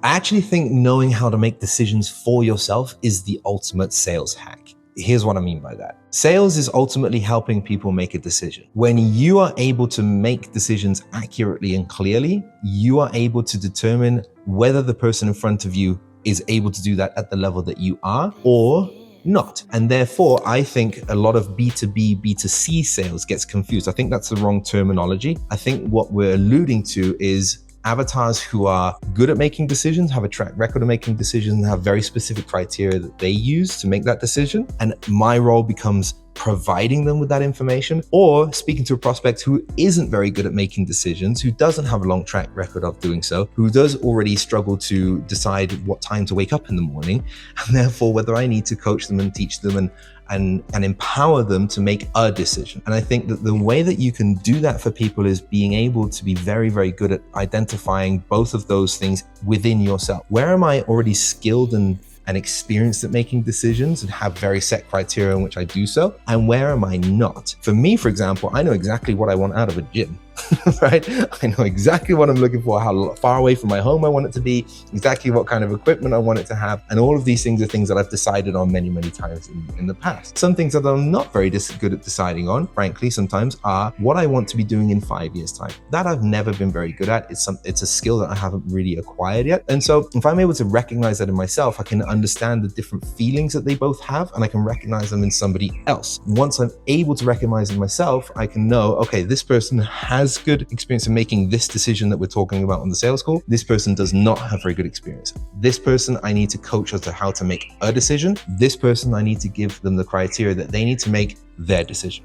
I actually think knowing how to make decisions for yourself is the ultimate sales hack. Here's what I mean by that. Sales is ultimately helping people make a decision. When you are able to make decisions accurately and clearly, you are able to determine whether the person in front of you is able to do that at the level that you are or not. And therefore, I think a lot of B2B, B2C sales gets confused. I think that's the wrong terminology. I think what we're alluding to is avatars who are good at making decisions, have a track record of making decisions, and have very specific criteria that they use to make that decision. And my role becomes providing them with that information, or speaking to a prospect who isn't very good at making decisions, who doesn't have a long track record of doing so, who does already struggle to decide what time to wake up in the morning, and therefore whether I need to coach them and teach them and empower them to make a decision. And I think that the way that you can do that for people is being able to be very, very good at identifying both of those things within yourself. Where am I already skilled and experienced at making decisions and have very set criteria in which I do so? And where am I not? For me, for example, I know exactly what I want out of a gym. Right? I know exactly what I'm looking for, how far away from my home I want it to be, exactly what kind of equipment I want it to have. And all of these things are things that I've decided on many, many times in the past. Some things that I'm not very good at deciding on, frankly, sometimes are what I want to be doing in 5 years' time. That I've never been very good at. It's a skill that I haven't really acquired yet. And so if I'm able to recognize that in myself, I can understand the different feelings that they both have, and I can recognize them in somebody else. Once I'm able to recognize in myself, I can know, okay, this person has good experience in making this decision that we're talking about on the sales call. This person does not have very good experience. This person I need to coach as to how to make a decision. This person I need to give them the criteria that they need to make their decision.